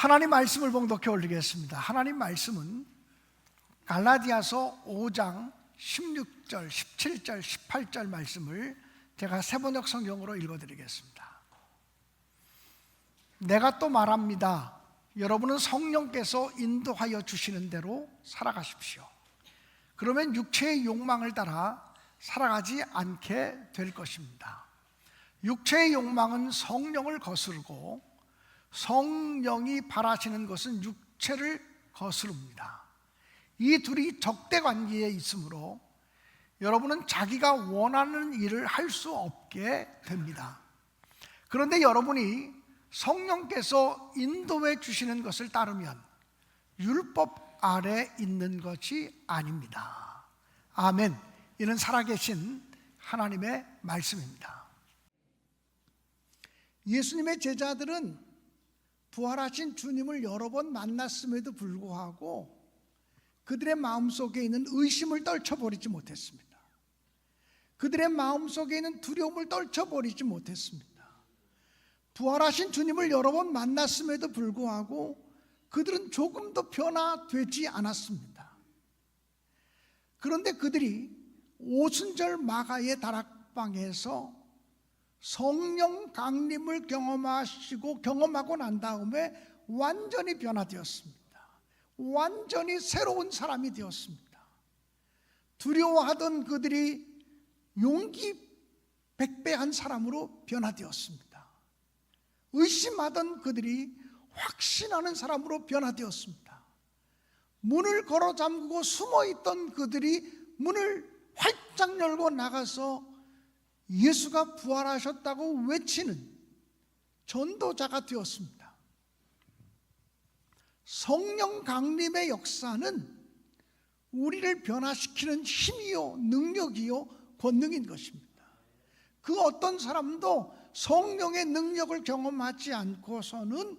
하나님 말씀을 봉독해 올리겠습니다. 하나님 말씀은 갈라디아서 5장 16절, 17절, 18절 말씀을 제가 세번역 성경으로 읽어드리겠습니다. 내가 또 말합니다. 여러분은 성령께서 인도하여 주시는 대로 살아가십시오. 그러면 육체의 욕망을 따라 살아가지 않게 될 것입니다. 육체의 욕망은 성령을 거스르고 성령이 바라시는 것은 육체를 거스릅니다. 이 둘이 적대 관계에 있으므로 여러분은 자기가 원하는 일을 할 수 없게 됩니다. 그런데 여러분이 성령께서 인도해 주시는 것을 따르면 율법 아래 있는 것이 아닙니다. 아멘. 이는 살아계신 하나님의 말씀입니다. 예수님의 제자들은 부활하신 주님을 여러 번 만났음에도 불구하고 그들의 마음속에 있는 의심을 떨쳐버리지 못했습니다. 그들의 마음속에 있는 두려움을 떨쳐버리지 못했습니다. 부활하신 주님을 여러 번 만났음에도 불구하고 그들은 조금도 변화되지 않았습니다. 그런데 그들이 오순절 마가의 다락방에서 성령 강림을 경험하고 난 다음에 완전히 변화되었습니다. 완전히 새로운 사람이 되었습니다. 두려워하던 그들이 용기 백배한 사람으로 변화되었습니다. 의심하던 그들이 확신하는 사람으로 변화되었습니다. 문을 걸어 잠그고 숨어있던 그들이 문을 활짝 열고 나가서 예수가 부활하셨다고 외치는 전도자가 되었습니다. 성령 강림의 역사는 우리를 변화시키는 힘이요, 능력이요, 권능인 것입니다. 그 어떤 사람도 성령의 능력을 경험하지 않고서는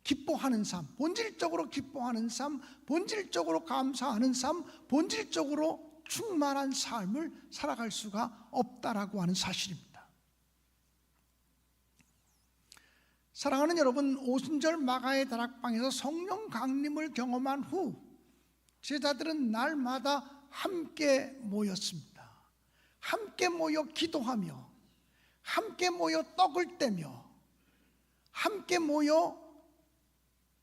기뻐하는 삶, 본질적으로 기뻐하는 삶, 본질적으로 감사하는 삶, 본질적으로 충만한 삶을 살아갈 수가 없다라고 하는 사실입니다. 사랑하는 여러분, 오순절 마가의 다락방에서 성령 강림을 경험한 후 제자들은 날마다 함께 모였습니다. 함께 모여 기도하며, 함께 모여 떡을 떼며, 함께 모여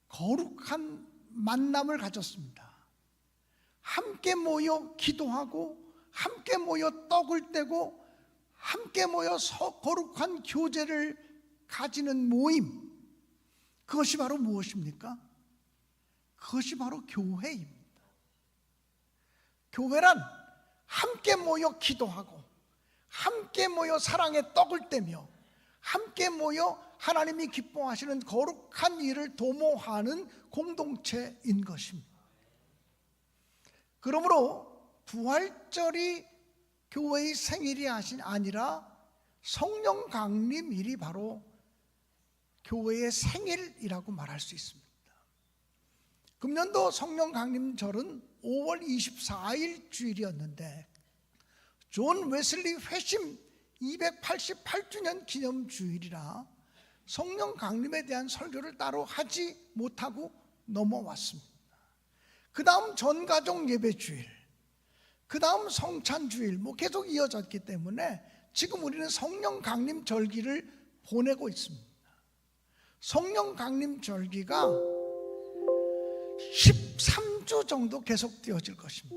거룩한 만남을 가졌습니다. 함께 모여 기도하고, 함께 모여 떡을 떼고, 함께 모여 거룩한 교제를 가지는 모임, 그것이 바로 무엇입니까? 그것이 바로 교회입니다. 교회란 함께 모여 기도하고, 함께 모여 사랑의 떡을 떼며, 함께 모여 하나님이 기뻐하시는 거룩한 일을 도모하는 공동체인 것입니다. 그러므로 부활절이 교회의 생일이 아니라 성령 강림일이 바로 교회의 생일이라고 말할 수 있습니다. 금년도 성령 강림절은 5월 24일 주일이었는데 존 웨슬리 회심 288주년 기념 주일이라 성령 강림에 대한 설교를 따로 하지 못하고 넘어왔습니다. 그 다음 전가족 예배 주일, 그 다음 성찬 주일 계속 이어졌기 때문에 지금 우리는 성령 강림 절기를 보내고 있습니다. 성령 강림 절기가 13주 정도 계속되어질 것입니다.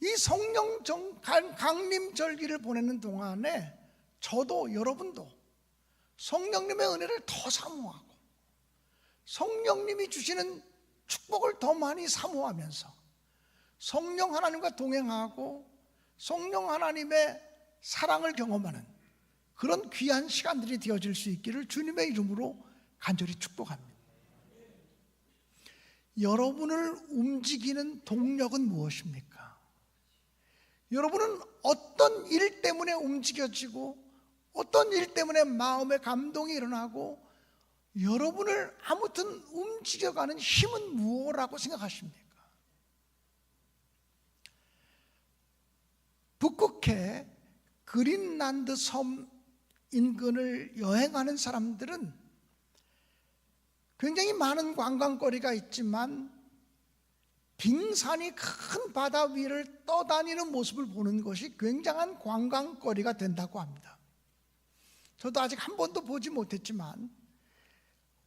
이 성령 강림 절기를 보내는 동안에 저도 여러분도 성령님의 은혜를 더 사모하고 성령님이 주시는 축복을 더 많이 사모하면서 성령 하나님과 동행하고 성령 하나님의 사랑을 경험하는 그런 귀한 시간들이 되어질 수 있기를 주님의 이름으로 간절히 축복합니다. 여러분을 움직이는 동력은 무엇입니까? 여러분은 어떤 일 때문에 움직여지고 어떤 일 때문에 마음의 감동이 일어나고 여러분을 아무튼 움직여가는 힘은 무엇이라고 생각하십니까? 북극해 그린란드 섬 인근을 여행하는 사람들은 굉장히 많은 관광거리가 있지만 빙산이 큰 바다 위를 떠다니는 모습을 보는 것이 굉장한 관광거리가 된다고 합니다. 저도 아직 한 번도 보지 못했지만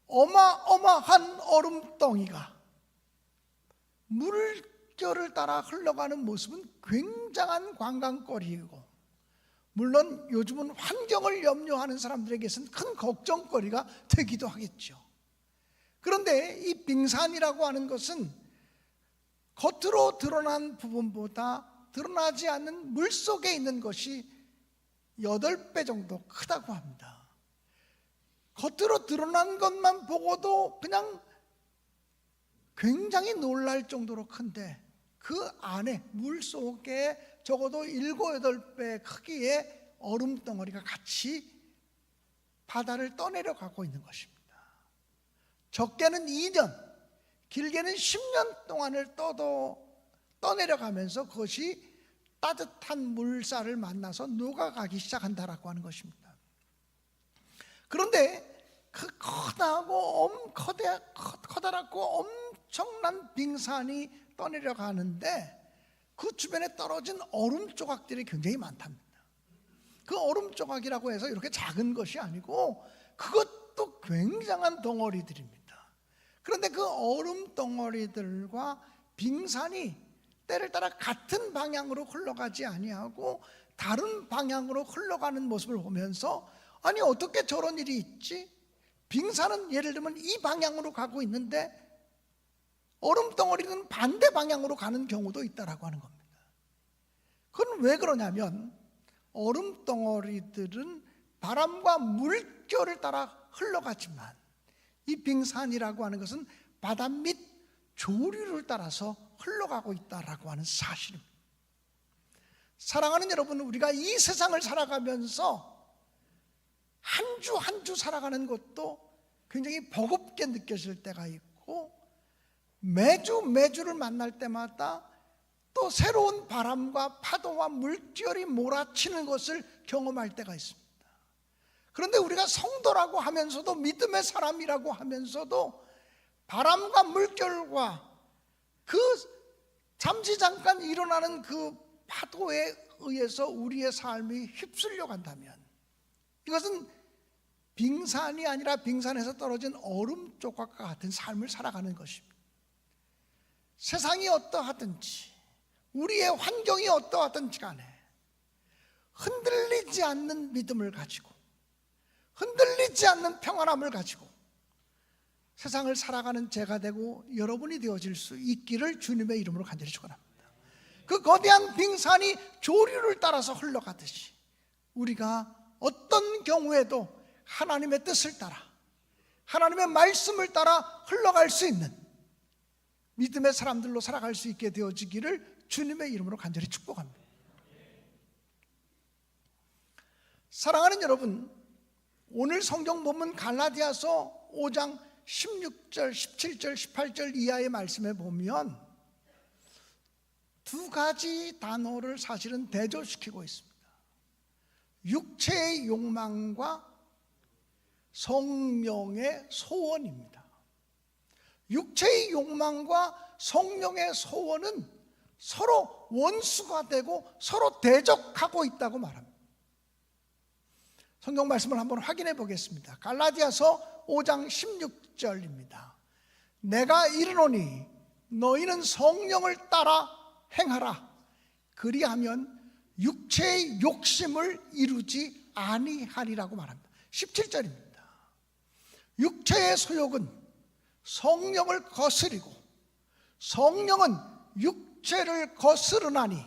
어마어마한 얼음덩이가 물결을 따라 흘러가는 모습은 굉장한 관광거리이고, 물론 요즘은 환경을 염려하는 사람들에게서는 큰 걱정거리가 되기도 하겠죠. 그런데 이 빙산이라고 하는 것은 겉으로 드러난 부분보다 드러나지 않는 물속에 있는 것이 8배 정도 크다고 합니다. 겉으로 드러난 것만 보고도 그냥 굉장히 놀랄 정도로 큰데, 그 안에 물속에 적어도 7, 8배 크기의 얼음덩어리가 같이 바다를 떠내려가고 있는 것입니다. 적게는 2년, 길게는 10년 동안을 떠내려가면서 그것이 따뜻한 물살을 만나서 녹아가기 시작한다라고 하는 것입니다. 그런데 그 커다랗고 엄청난 빙산이 떠내려가는데 그 주변에 떨어진 얼음 조각들이 굉장히 많답니다. 그 얼음 조각이라고 해서 이렇게 작은 것이 아니고 그것도 굉장한 덩어리들입니다. 그런데 그 얼음 덩어리들과 빙산이 때를 따라 같은 방향으로 흘러가지 아니하고 다른 방향으로 흘러가는 모습을 보면서, 아니 어떻게 저런 일이 있지? 빙산은 예를 들면 이 방향으로 가고 있는데 얼음 덩어리는 반대 방향으로 가는 경우도 있다라고 하는 겁니다. 그건 왜 그러냐면 얼음 덩어리들은 바람과 물결을 따라 흘러가지만 이 빙산이라고 하는 것은 바다 밑 조류를 따라서 흘러가고 있다라고 하는 사실입니다. 사랑하는 여러분, 우리가 이 세상을 살아가면서 한 주 한 주 살아가는 것도 굉장히 버겁게 느껴질 때가 있고, 매주를 만날 때마다 또 새로운 바람과 파도와 물결이 몰아치는 것을 경험할 때가 있습니다. 그런데 우리가 성도라고 하면서도, 믿음의 사람이라고 하면서도 바람과 물결과 그 잠깐 일어나는 그 파도에 의해서 우리의 삶이 휩쓸려 간다면 이것은 빙산이 아니라 빙산에서 떨어진 얼음 조각과 같은 삶을 살아가는 것입니다. 세상이 어떠하든지 우리의 환경이 어떠하든지 간에 흔들리지 않는 믿음을 가지고, 흔들리지 않는 평안함을 가지고 세상을 살아가는 제가 되고 여러분이 되어질 수 있기를 주님의 이름으로 간절히 축원합니다. 그 거대한 빙산이 조류를 따라서 흘러가듯이 우리가 어떤 경우에도 하나님의 뜻을 따라, 하나님의 말씀을 따라 흘러갈 수 있는 믿음의 사람들로 살아갈 수 있게 되어지기를 주님의 이름으로 간절히 축복합니다. 사랑하는 여러분, 오늘 성경 본문 갈라디아서 5장 16절, 17절, 18절 이하의 말씀에 보면 두 가지 단어를 사실은 대조시키고 있습니다. 육체의 욕망과 성령의 소원입니다. 육체의 욕망과 성령의 소원은 서로 원수가 되고 서로 대적하고 있다고 말합니다. 성경 말씀을 한번 확인해 보겠습니다. 갈라디아서 5장 16절입니다. 내가 이르노니 너희는 성령을 따라 행하라. 그리하면 육체의 욕심을 이루지 아니하리라고 말합니다. 17절입니다. 육체의 소욕은 성령을 거스리고 성령은 육체를 거스르나니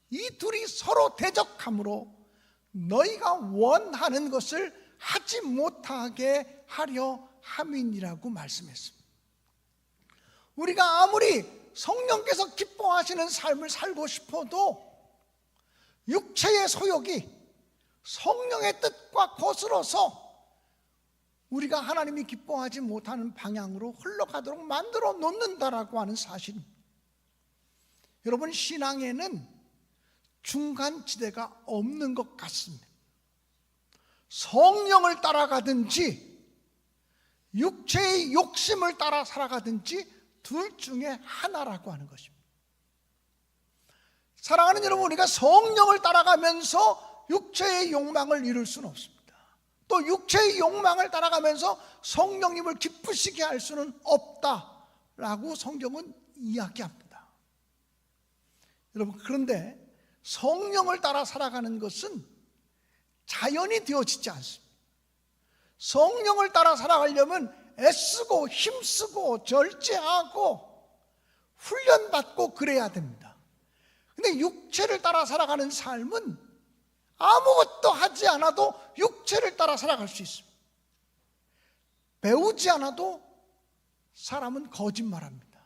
이 둘이 서로 대적하므로 너희가 원하는 것을 하지 못하게 하려 함이니라고 말씀했습니다. 우리가 아무리 성령께서 기뻐하시는 삶을 살고 싶어도 육체의 소욕이 성령의 뜻과 거스러서 우리가 하나님이 기뻐하지 못하는 방향으로 흘러가도록 만들어 놓는다라고 하는 사실입니다. 여러분, 신앙에는 중간지대가 없는 것 같습니다. 성령을 따라가든지 육체의 욕심을 따라 살아가든지 둘 중에 하나라고 하는 것입니다. 사랑하는 여러분, 우리가 성령을 따라가면서 육체의 욕망을 이룰 수는 없습니다. 또 육체의 욕망을 따라가면서 성령님을 기쁘시게 할 수는 없다라고 성경은 이야기합니다. 여러분, 그런데 성령을 따라 살아가는 것은 자연이 되어지지 않습니다. 성령을 따라 살아가려면 애쓰고 힘쓰고 절제하고 훈련받고 그래야 됩니다. 근데 육체를 따라 살아가는 삶은 아무것도 하지 않아도 육체를 따라 살아갈 수 있습니다. 배우지 않아도 사람은 거짓말합니다.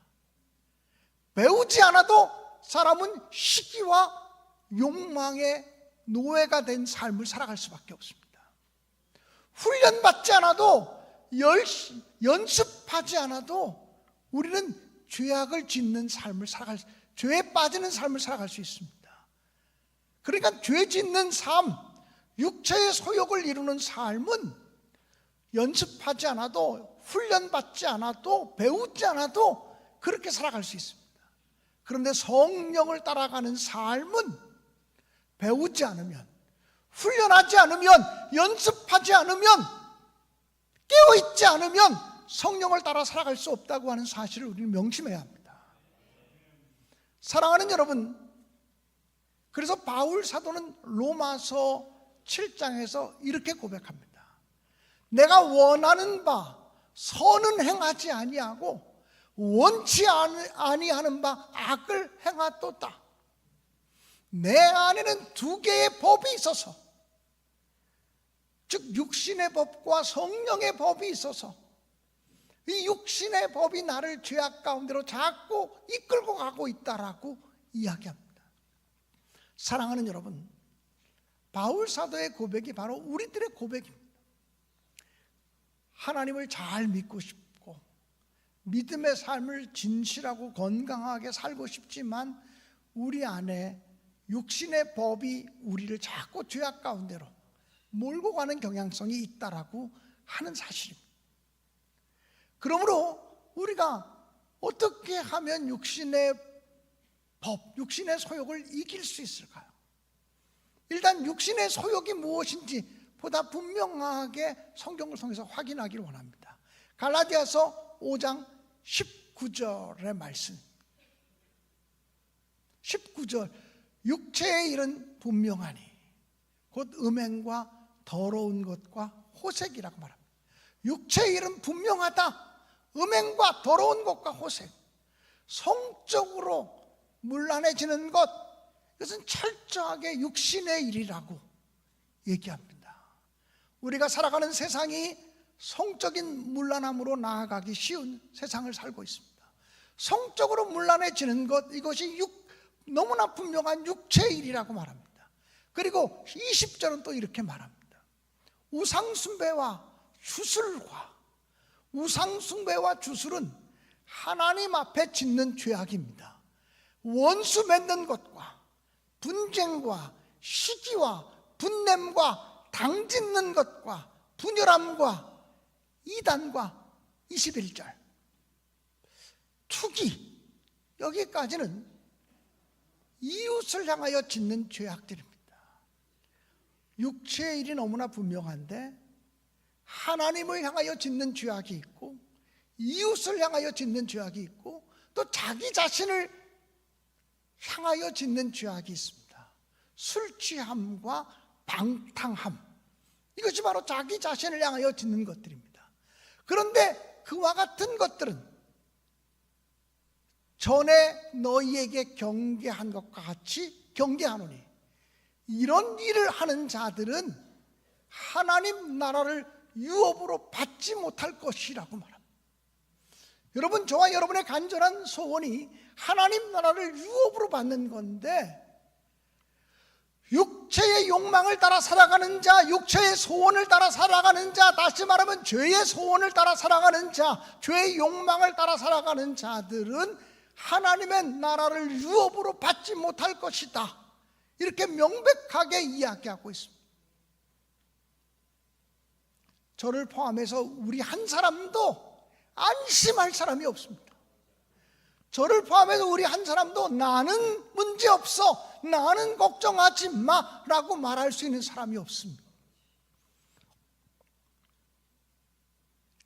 배우지 않아도 사람은 시기와 욕망의 노예가 된 삶을 살아갈 수밖에 없습니다. 훈련받지 않아도 연습하지 않아도 우리는 죄악을 짓는 삶을 죄에 빠지는 삶을 살아갈 수 있습니다. 그러니까 죄 짓는 삶, 육체의 소욕을 이루는 삶은 연습하지 않아도 훈련받지 않아도 배우지 않아도 그렇게 살아갈 수 있습니다. 그런데 성령을 따라가는 삶은 배우지 않으면, 훈련하지 않으면, 연습하지 않으면, 깨어있지 않으면 성령을 따라 살아갈 수 없다고 하는 사실을 우리는 명심해야 합니다. 사랑하는 여러분, 그래서 바울 사도는 로마서 7장에서 이렇게 고백합니다. 내가 원하는 바 선은 행하지 아니하고 원치 아니하는 바 악을 행하도다. 내 안에는 두 개의 법이 있어서, 즉 육신의 법과 성령의 법이 있어서 이 육신의 법이 나를 죄악 가운데로 자꾸 이끌고 가고 있다라고 이야기합니다. 사랑하는 여러분, 바울 사도의 고백이 바로 우리들의 고백입니다. 하나님을 잘 믿고 싶고 믿음의 삶을 진실하고 건강하게 살고 싶지만 우리 안에 육신의 법이 우리를 자꾸 죄악 가운데로 몰고 가는 경향성이 있다라고 하는 사실입니다. 그러므로 우리가 어떻게 하면 육신의 법, 육신의 소욕을 이길 수 있을까요? 일단 육신의 소욕이 무엇인지 보다 분명하게 성경을 통해서 확인하기를 원합니다. 갈라디아서 5장 19절의 말씀, 19절, 육체의 일은 분명하니 곧 음행과 더러운 것과 호색이라고 말합니다. 육체의 일은 분명하다. 음행과 더러운 것과 호색, 성적으로 문란해지는 것, 이것은 철저하게 육신의 일이라고 얘기합니다. 우리가 살아가는 세상이 성적인 문란함으로 나아가기 쉬운 세상을 살고 있습니다. 성적으로 문란해지는 것, 이것이 너무나 분명한 육체의 일이라고 말합니다. 그리고 20절은 또 이렇게 말합니다. 우상숭배와 주술과, 우상숭배와 주술은 하나님 앞에 짓는 죄악입니다. 원수 맺는 것과 분쟁과 시기와 분냄과 당짓는 것과 분열함과 이단과 21절 투기, 여기까지는 이웃을 향하여 짓는 죄악들입니다. 육체의 일이 너무나 분명한데 하나님을 향하여 짓는 죄악이 있고 이웃을 향하여 짓는 죄악이 있고 또 자기 자신을 향하여 짓는 죄악이 있습니다. 술 취함과 방탕함, 이것이 바로 자기 자신을 향하여 짓는 것들입니다. 그런데 그와 같은 것들은 전에 너희에게 경계한 것과 같이 경계하노니 이런 일을 하는 자들은 하나님 나라를 유업으로 받지 못할 것이라고 말합니다. 여러분, 저와 여러분의 간절한 소원이 하나님 나라를 유업으로 받는 건데, 육체의 욕망을 따라 살아가는 자, 육체의 소원을 따라 살아가는 자, 다시 말하면 죄의 소원을 따라 살아가는 자, 죄의 욕망을 따라 살아가는 자들은 하나님의 나라를 유업으로 받지 못할 것이다, 이렇게 명백하게 이야기하고 있습니다. 저를 포함해서 우리 한 사람도 안심할 사람이 없습니다. 저를 포함해서 우리 한 사람도 나는 문제없어, 나는 걱정하지 마 라고 말할 수 있는 사람이 없습니다.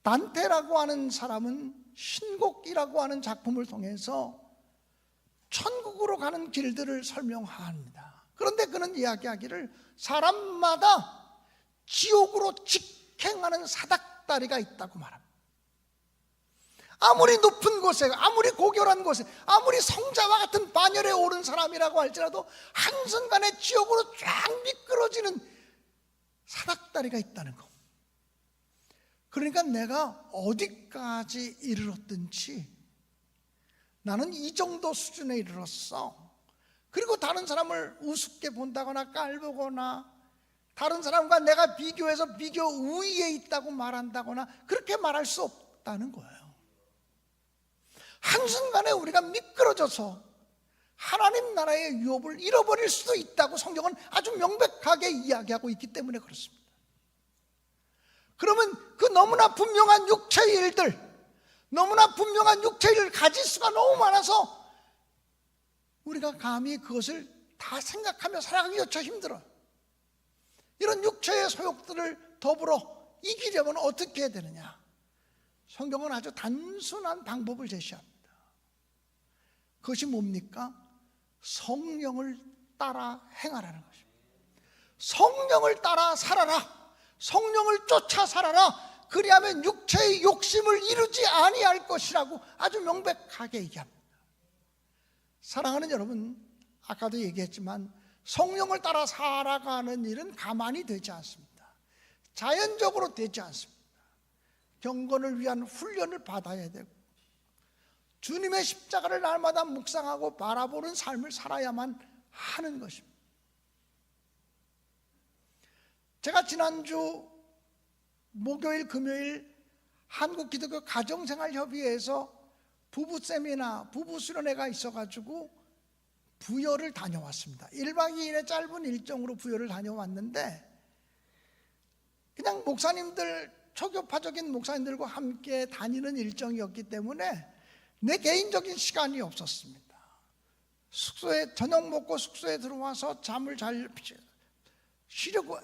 단테라고 하는 사람은 신곡이라고 하는 작품을 통해서 천국으로 가는 길들을 설명합니다. 그런데 그는 이야기하기를 사람마다 지옥으로 직행하는 사닥다리가 있다고 말합니다. 아무리 높은 곳에, 아무리 고결한 곳에, 아무리 성자와 같은 반열에 오른 사람이라고 할지라도 한순간에 지옥으로 쫙 미끄러지는 사닥다리가 있다는 거. 그러니까 내가 어디까지 이르렀든지 나는 이 정도 수준에 이르렀어. 그리고 다른 사람을 우습게 본다거나 깔보거나 다른 사람과 내가 비교해서 비교 우위에 있다고 말한다거나 그렇게 말할 수 없다는 거예요. 한순간에 우리가 미끄러져서 하나님 나라의 유업을 잃어버릴 수도 있다고 성경은 아주 명백하게 이야기하고 있기 때문에 그렇습니다. 그러면 그 너무나 분명한 육체의 일들, 너무나 분명한 육체의 일을 가질 수가 너무 많아서 우리가 감히 그것을 다 생각하며 살아가기 여차 힘들어요. 이런 육체의 소욕들을 더불어 이기려면 어떻게 해야 되느냐? 성경은 아주 단순한 방법을 제시합니다. 그것이 뭡니까? 성령을 따라 행하라는 것입니다. 성령을 따라 살아라. 성령을 쫓아 살아라. 그리하면 육체의 욕심을 이루지 아니할 것이라고 아주 명백하게 얘기합니다. 사랑하는 여러분, 아까도 얘기했지만 성령을 따라 살아가는 일은 가만히 되지 않습니다. 자연적으로 되지 않습니다. 경건을 위한 훈련을 받아야 되고 주님의 십자가를 날마다 묵상하고 바라보는 삶을 살아야만 하는 것입니다. 제가 지난주 목요일, 금요일 한국기독교 가정생활협의회에서 부부 세미나, 부부 수련회가 있어가지고 부여를 다녀왔습니다. 1박 2일의 짧은 일정으로 부여를 다녀왔는데 그냥 목사님들, 초교파적인 목사님들과 함께 다니는 일정이었기 때문에 내 개인적인 시간이 없었습니다. 숙소에 저녁 먹고 숙소에 들어와서 잠을 잘 쉬려고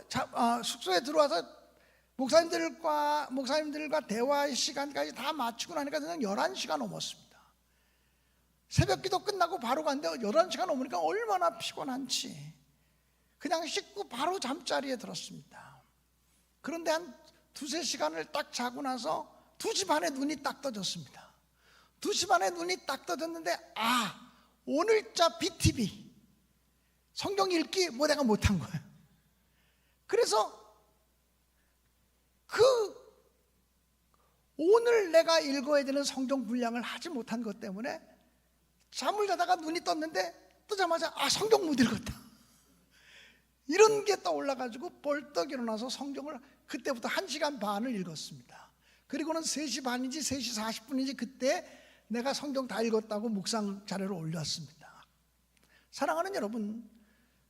숙소에 들어와서 목사님들과 대화의 시간까지 다 마치고 나니까 그냥 11시가 넘었습니다. 새벽기도 끝나고 바로 갔는데 11시가 넘으니까 얼마나 피곤한지 그냥 씻고 바로 잠자리에 들었습니다. 그런데 한 두세 시간을 딱 자고 나서 2시 반에 눈이 딱 떠졌습니다. 2시 반에 눈이 딱 떠졌는데 오늘자 BTV 성경 읽기 내가 못한 거예요. 그래서 오늘 내가 읽어야 되는 성경 분량을 하지 못한 것 때문에 잠을 자다가 눈이 떴는데 뜨자마자 성경 못 읽었다 이런 게 떠올라가지고 벌떡 일어나서 성경을 그때부터 1시간 반을 읽었습니다. 그리고는 3시 반인지 3시 40분인지 그때 내가 성경 다 읽었다고 묵상 자료를 올렸습니다. 사랑하는 여러분,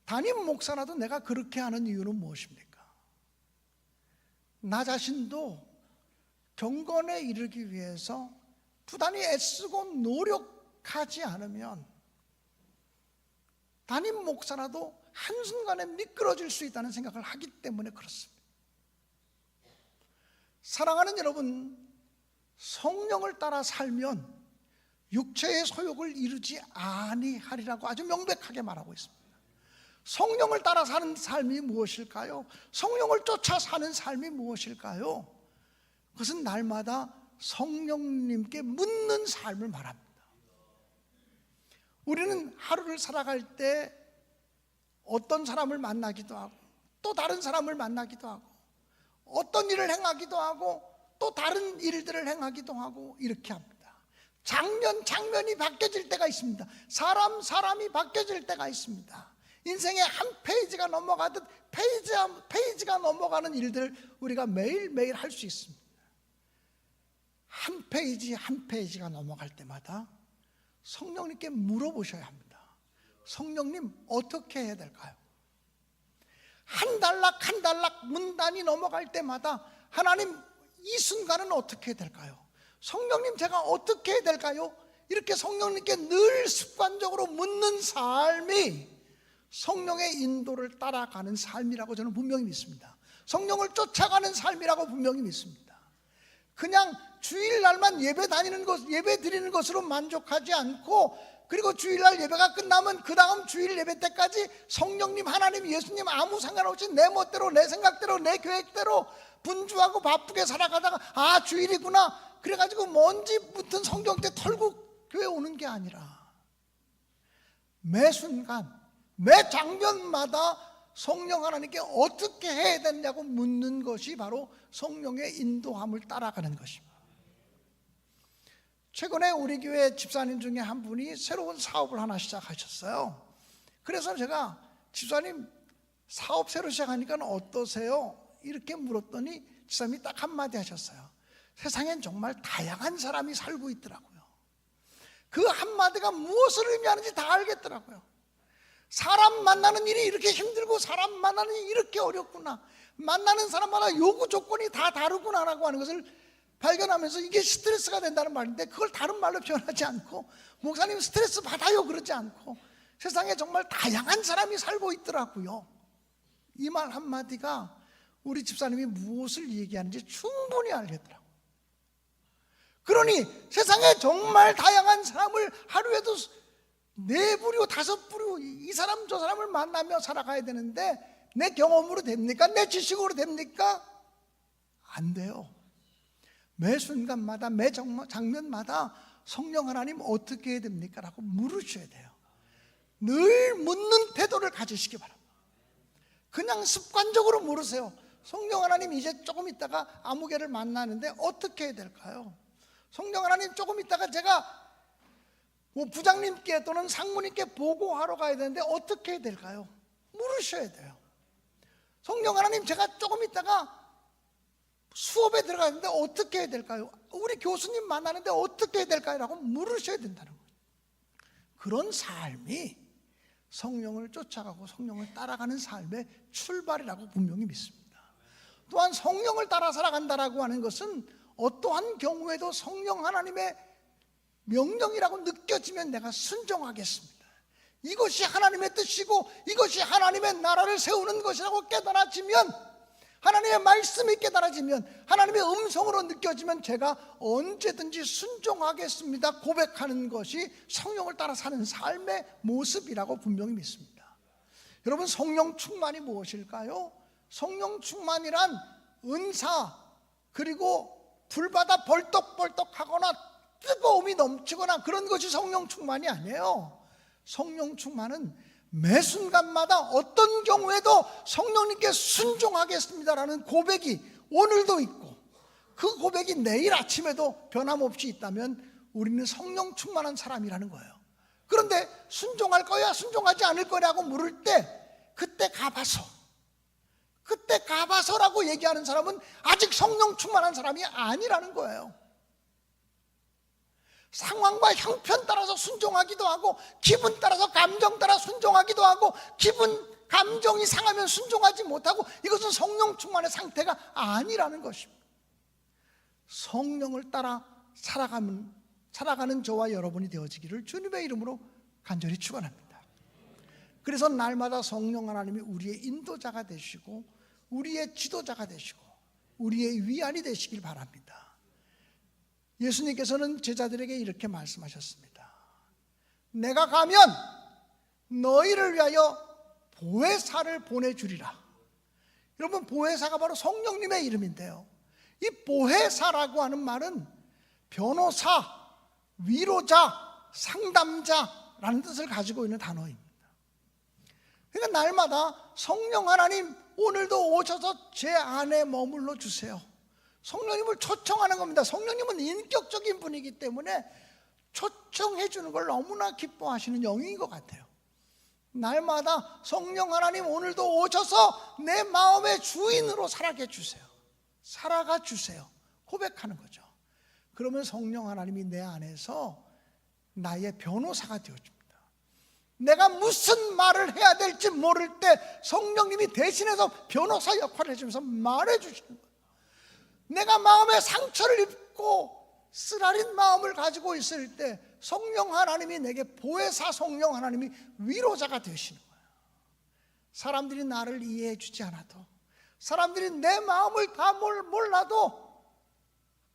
담임 목사라도 내가 그렇게 하는 이유는 무엇입니까? 나 자신도 경건에 이르기 위해서 부단히 애쓰고 노력하지 않으면 담임 목사라도 한순간에 미끄러질 수 있다는 생각을 하기 때문에 그렇습니다. 사랑하는 여러분, 성령을 따라 살면 육체의 소욕을 이루지 아니하리라고 아주 명백하게 말하고 있습니다. 성령을 따라 사는 삶이 무엇일까요? 성령을 쫓아 사는 삶이 무엇일까요? 그것은 날마다 성령님께 묻는 삶을 말합니다. 우리는 하루를 살아갈 때 어떤 사람을 만나기도 하고 또 다른 사람을 만나기도 하고 어떤 일을 행하기도 하고 또 다른 일들을 행하기도 하고 이렇게 합니다. 장면이 바뀌어질 때가 있습니다. 사람이 바뀌어질 때가 있습니다. 인생의 한 페이지가 넘어가듯 페이지가 넘어가는 일들을 우리가 매일매일 할 수 있습니다. 한 페이지가 넘어갈 때마다 성령님께 물어보셔야 합니다. 성령님, 어떻게 해야 될까요? 한 단락 문단이 넘어갈 때마다 하나님 이 순간은 어떻게 해야 될까요? 성령님 제가 어떻게 해야 될까요? 이렇게 성령님께 늘 습관적으로 묻는 삶이 성령의 인도를 따라가는 삶이라고 저는 분명히 믿습니다. 성령을 쫓아가는 삶이라고 분명히 믿습니다. 그냥 주일날만 예배 다니는 것, 예배 드리는 것으로 만족하지 않고, 그리고 주일날 예배가 끝나면 그 다음 주일 예배 때까지 성령님, 하나님, 예수님 아무 상관없이 내 멋대로, 내 생각대로, 내 계획대로 분주하고 바쁘게 살아가다가 아 주일이구나 그래가지고 먼지 붙은 성경대 털고 교회 오는 게 아니라 매 순간 매 장면마다 성령 하나님께 어떻게 해야 되냐고 묻는 것이 바로 성령의 인도함을 따라가는 것입니다. 최근에 우리 교회 집사님 중에 한 분이 새로운 사업을 하나 시작하셨어요. 그래서 제가 집사님 사업 새로 시작하니까 어떠세요? 이렇게 물었더니 집사님이 딱 한마디 하셨어요. 세상엔 정말 다양한 사람이 살고 있더라고요. 그 한마디가 무엇을 의미하는지 다 알겠더라고요. 사람 만나는 일이 이렇게 힘들고 사람 만나는 일이 이렇게 어렵구나, 만나는 사람마다 요구 조건이 다 다르구나라고 하는 것을 발견하면서 이게 스트레스가 된다는 말인데, 그걸 다른 말로 표현하지 않고 목사님 스트레스 받아요 그러지 않고 세상에 정말 다양한 사람이 살고 있더라고요. 이 말 한마디가 우리 집사님이 무엇을 얘기하는지 충분히 알겠더라고요. 그러니 세상에 정말 다양한 사람을 하루에도 4부류 5부류 이 사람 저 사람을 만나며 살아가야 되는데 내 경험으로 됩니까? 내 지식으로 됩니까? 안 돼요. 매 순간마다 매 장면마다 성령 하나님 어떻게 해야 됩니까? 라고 물으셔야 돼요. 늘 묻는 태도를 가지시기 바랍니다. 그냥 습관적으로 물으세요. 성령 하나님 이제 조금 있다가 아무개를 만나는데 어떻게 해야 될까요? 성령 하나님 조금 있다가 제가 부장님께 또는 상무님께 보고하러 가야 되는데 어떻게 해야 될까요? 물으셔야 돼요. 성령 하나님 제가 조금 있다가 수업에 들어가는데 어떻게 해야 될까요? 우리 교수님 만나는데 어떻게 해야 될까요? 라고 물으셔야 된다는 거예요. 그런 삶이 성령을 쫓아가고 성령을 따라가는 삶의 출발이라고 분명히 믿습니다. 또한 성령을 따라 살아간다라고 하는 것은 어떠한 경우에도 성령 하나님의 명령이라고 느껴지면 내가 순종하겠습니다, 이것이 하나님의 뜻이고 이것이 하나님의 나라를 세우는 것이라고 깨달아지면, 하나님의 말씀이 깨달아지면, 하나님의 음성으로 느껴지면 제가 언제든지 순종하겠습니다 고백하는 것이 성령을 따라 사는 삶의 모습이라고 분명히 믿습니다. 여러분, 성령 충만이 무엇일까요? 성령 충만이란 은사, 그리고 불바다 벌떡벌떡하거나 뜨거움이 넘치거나 그런 것이 성령 충만이 아니에요. 성령 충만은 매 순간마다 어떤 경우에도 성령님께 순종하겠습니다라는 고백이 오늘도 있고, 그 고백이 내일 아침에도 변함없이 있다면 우리는 성령 충만한 사람이라는 거예요. 그런데 순종할 거야 순종하지 않을 거냐고 물을 때 그때 가봐서라고 얘기하는 사람은 아직 성령 충만한 사람이 아니라는 거예요. 상황과 형편 따라서 순종하기도 하고, 기분 따라서 감정 따라 순종하기도 하고, 감정이 상하면 순종하지 못하고, 이것은 성령 충만의 상태가 아니라는 것입니다. 성령을 따라 살아가는 저와 여러분이 되어지기를 주님의 이름으로 간절히 축원합니다. 그래서 날마다 성령 하나님이 우리의 인도자가 되시고 우리의 지도자가 되시고 우리의 위안이 되시길 바랍니다. 예수님께서는 제자들에게 이렇게 말씀하셨습니다. 내가 가면 너희를 위하여 보혜사를 보내주리라. 여러분, 보혜사가 바로 성령님의 이름인데요, 이 보혜사라고 하는 말은 변호사, 위로자, 상담자라는 뜻을 가지고 있는 단어입니다. 그러니까 날마다 성령 하나님 오늘도 오셔서 제 안에 머물러 주세요, 성령님을 초청하는 겁니다. 성령님은 인격적인 분이기 때문에 초청해 주는 걸 너무나 기뻐하시는 영인 것 같아요. 날마다 성령 하나님 오늘도 오셔서 내 마음의 주인으로 살아가 주세요 고백하는 거죠. 그러면 성령 하나님이 내 안에서 나의 변호사가 되어줍니다. 내가 무슨 말을 해야 될지 모를 때 성령님이 대신해서 변호사 역할을 해주면서 말해 주시는 거예요. 내가 마음에 상처를 입고 쓰라린 마음을 가지고 있을 때 성령 하나님이 내게 보혜사 성령 하나님이 위로자가 되시는 거예요. 사람들이 나를 이해해 주지 않아도, 사람들이 내 마음을 다 몰라도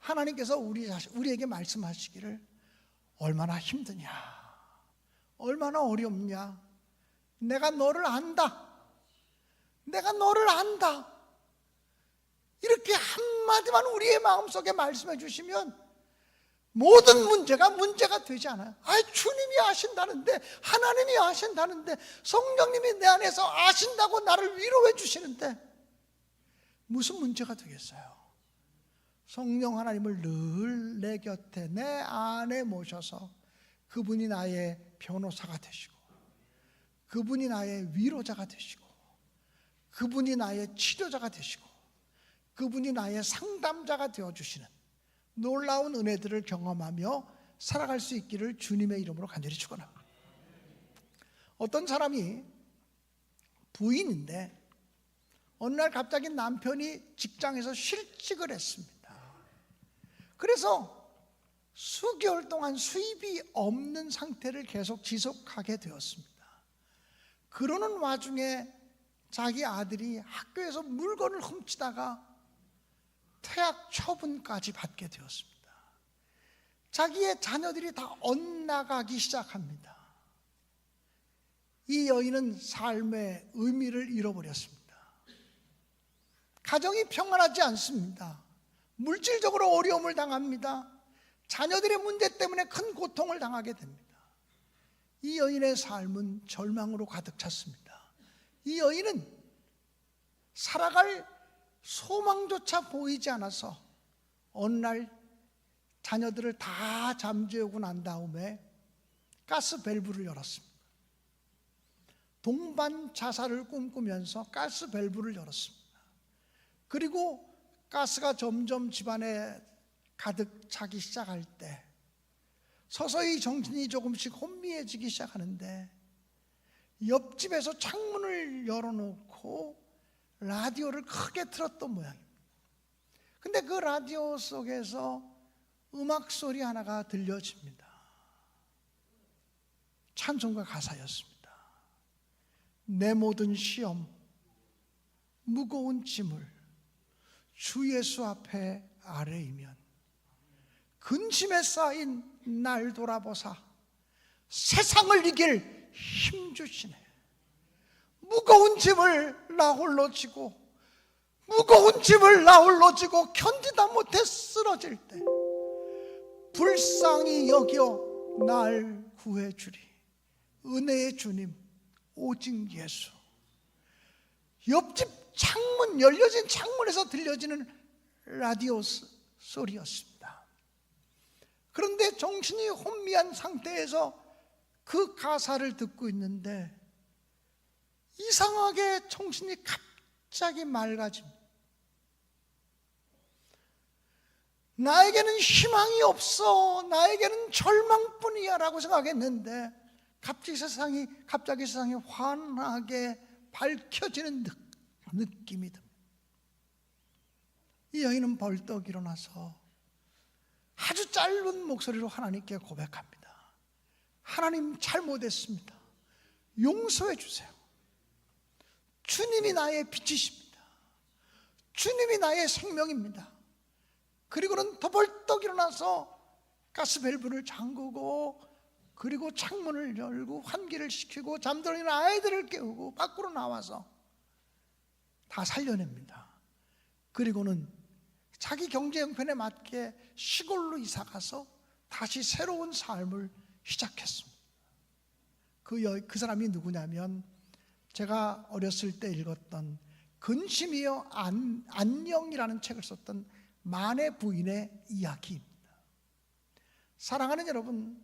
하나님께서 우리에게 말씀하시기를 얼마나 힘드냐, 얼마나 어렵냐, 내가 너를 안다, 내가 너를 안다, 이렇게 한마디만 우리의 마음속에 말씀해 주시면 모든 문제가 되지 않아요. 주님이 아신다는데, 하나님이 아신다는데, 성령님이 내 안에서 아신다고 나를 위로해 주시는데 무슨 문제가 되겠어요? 성령 하나님을 늘 내 곁에, 내 안에 모셔서 그분이 나의 변호사가 되시고, 그분이 나의 위로자가 되시고, 그분이 나의 치료자가 되시고, 그분이 나의 상담자가 되어주시는 놀라운 은혜들을 경험하며 살아갈 수 있기를 주님의 이름으로 간절히 축원합니다. 어떤 사람이 부인인데 어느 날 갑자기 남편이 직장에서 실직을 했습니다. 그래서 수개월 동안 수입이 없는 상태를 계속 지속하게 되었습니다. 그러는 와중에 자기 아들이 학교에서 물건을 훔치다가 퇴학 처분까지 받게 되었습니다. 자기의 자녀들이 다 엇나가기 시작합니다. 이 여인은 삶의 의미를 잃어버렸습니다. 가정이 평안하지 않습니다. 물질적으로 어려움을 당합니다. 자녀들의 문제 때문에 큰 고통을 당하게 됩니다. 이 여인의 삶은 절망으로 가득 찼습니다. 이 여인은 살아갈 소망조차 보이지 않아서 어느 날 자녀들을 다 잠재우고 난 다음에 가스 밸브를 열었습니다. 동반 자살을 꿈꾸면서 가스 밸브를 열었습니다. 그리고 가스가 점점 집안에 가득 차기 시작할 때 서서히 정신이 조금씩 혼미해지기 시작하는데 옆집에서 창문을 열어놓고 라디오를 크게 틀었던 모양입니다. 근데 그 라디오 속에서 음악 소리 하나가 들려집니다. 찬송가 가사였습니다. 내 모든 시험, 무거운 짐을 주 예수 앞에 아뢰이면 근심에 쌓인 날 돌아보사 세상을 이길 힘 주시네. 무거운 짐을 나 홀로 지고, 무거운 짐을 나 홀로 지고 견디다 못해 쓰러질 때 불쌍히 여겨 날 구해주리. 은혜의 주님 오직 예수. 옆집 창문, 열려진 창문에서 들려지는 라디오 소리였습니다. 그런데 정신이 혼미한 상태에서 그 가사를 듣고 있는데 이상하게 정신이 갑자기 맑아집니다. 나에게는 희망이 없어, 나에게는 절망뿐이야 라고 생각했는데 갑자기 세상이 환하게 밝혀지는 느낌이 듭니다. 이 여인은 벌떡 일어나서 아주 짧은 목소리로 하나님께 고백합니다. 하나님, 잘못했습니다. 용서해 주세요. 주님이 나의 빛이십니다. 주님이 나의 생명입니다. 그리고는 더 벌떡 일어나서 가스 밸브를 잠그고, 그리고 창문을 열고 환기를 시키고 잠들어있는 아이들을 깨우고 밖으로 나와서 다 살려냅니다. 그리고는 자기 경제 형편에 맞게 시골로 이사가서 다시 새로운 삶을 시작했습니다. 그 사람이 누구냐면 제가 어렸을 때 읽었던 근심이여 안녕이라는 책을 썼던 만해 부인의 이야기입니다. 사랑하는 여러분,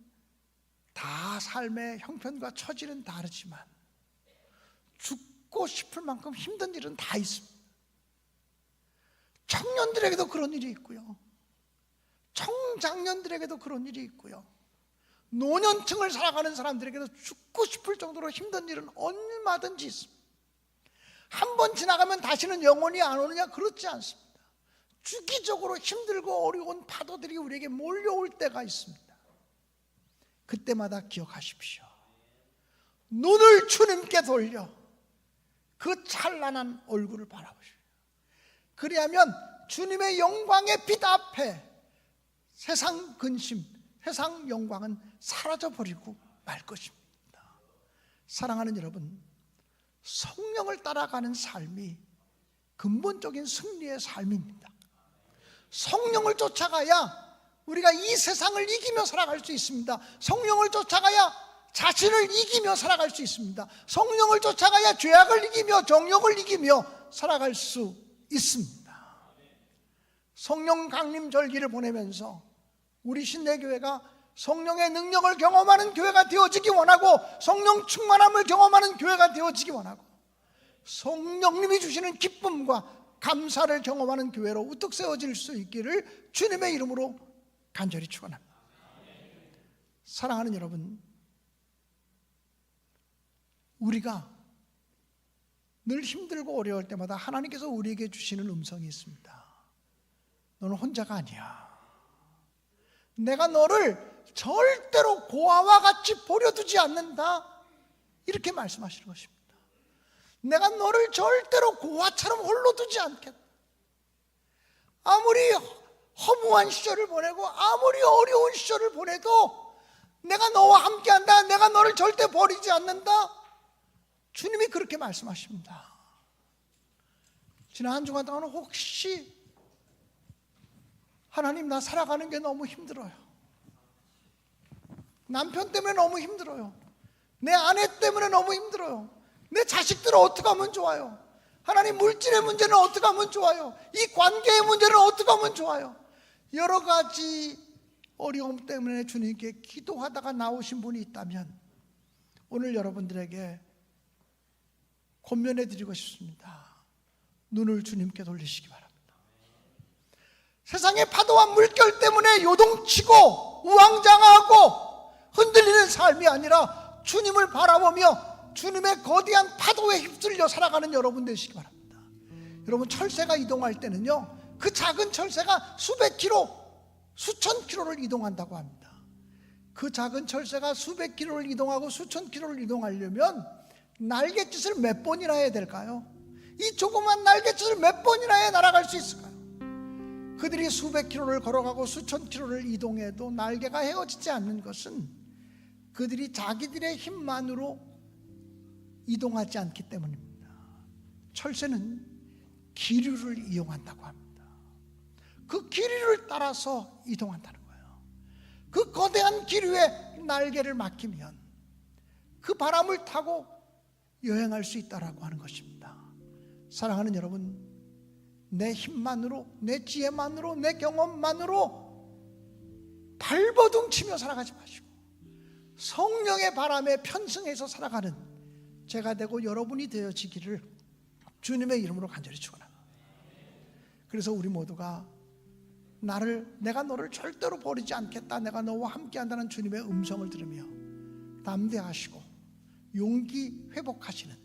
다 삶의 형편과 처지는 다르지만 죽고 싶을 만큼 힘든 일은 다 있습니다. 청년들에게도 그런 일이 있고요, 청장년들에게도 그런 일이 있고요, 노년층을 살아가는 사람들에게도 죽고 싶을 정도로 힘든 일은 얼마든지 있습니다. 한 번 지나가면 다시는 영원히 안 오느냐? 그렇지 않습니다. 주기적으로 힘들고 어려운 파도들이 우리에게 몰려올 때가 있습니다. 그때마다 기억하십시오. 눈을 주님께 돌려 그 찬란한 얼굴을 바라보십시오. 그리하면 주님의 영광의 빛 앞에 세상 근심, 세상 영광은 사라져버리고 말 것입니다. 사랑하는 여러분, 성령을 따라가는 삶이 근본적인 승리의 삶입니다. 성령을 쫓아가야 우리가 이 세상을 이기며 살아갈 수 있습니다. 성령을 쫓아가야 자신을 이기며 살아갈 수 있습니다. 성령을 쫓아가야 죄악을 이기며 정욕을 이기며 살아갈 수 있습니다. 성령 강림 절기를 보내면서 우리 신내교회가 성령의 능력을 경험하는 교회가 되어지기 원하고, 성령 충만함을 경험하는 교회가 되어지기 원하고, 성령님이 주시는 기쁨과 감사를 경험하는 교회로 우뚝 세워질 수 있기를 주님의 이름으로 간절히 축원합니다. 사랑하는 여러분, 우리가 늘 힘들고 어려울 때마다 하나님께서 우리에게 주시는 음성이 있습니다. 너는 혼자가 아니야. 내가 너를 절대로 고아와 같이 버려두지 않는다. 이렇게 말씀하시는 것입니다. 내가 너를 절대로 고아처럼 홀로 두지 않겠다. 아무리 허무한 시절을 보내고 아무리 어려운 시절을 보내도 내가 너와 함께한다. 내가 너를 절대 버리지 않는다. 주님이 그렇게 말씀하십니다. 지난 한 주간 동안 혹시 하나님, 나 살아가는 게 너무 힘들어요. 남편 때문에 너무 힘들어요. 내 아내 때문에 너무 힘들어요. 내 자식들은 어떻게 하면 좋아요? 하나님, 물질의 문제는 어떻게 하면 좋아요? 이 관계의 문제는 어떻게 하면 좋아요? 여러 가지 어려움 때문에 주님께 기도하다가 나오신 분이 있다면 오늘 여러분들에게 권면해 드리고 싶습니다. 눈을 주님께 돌리시기 바랍니다. 세상의 파도와 물결 때문에 요동치고 우왕좌왕하고 흔들리는 삶이 아니라 주님을 바라보며 주님의 거대한 파도에 휩쓸려 살아가는 여러분 되시기 바랍니다. 여러분, 철새가 이동할 때는요, 그 작은 철새가 수백 킬로, 수천 킬로를 이동한다고 합니다. 그 작은 철새가 수백 킬로를 이동하고 수천 킬로를 이동하려면 날갯짓을 몇 번이나 해야 될까요? 이 조그만 날갯짓을 몇 번이나 해야 날아갈 수 있을까요? 그들이 수백 킬로를 걸어가고 수천 킬로를 이동해도 날개가 헤어지지 않는 것은 그들이 자기들의 힘만으로 이동하지 않기 때문입니다. 철새는 기류를 이용한다고 합니다. 그 기류를 따라서 이동한다는 거예요. 그 거대한 기류에 날개를 맡기면 그 바람을 타고 여행할 수 있다라고 하는 것입니다. 사랑하는 여러분, 내 힘만으로, 내 지혜만으로, 내 경험만으로 발버둥 치며 살아가지 마시고 성령의 바람에 편승해서 살아가는 제가 되고 여러분이 되어지기를 주님의 이름으로 간절히 축원합니다. 그래서 우리 모두가 내가 너를 절대로 버리지 않겠다, 내가 너와 함께한다는 주님의 음성을 들으며 담대하시고 용기 회복하시는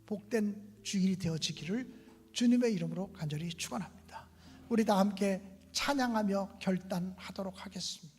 복된 주일이 되어지기를 주님의 이름으로 간절히 축원합니다. 우리 다 함께 찬양하며 결단하도록 하겠습니다.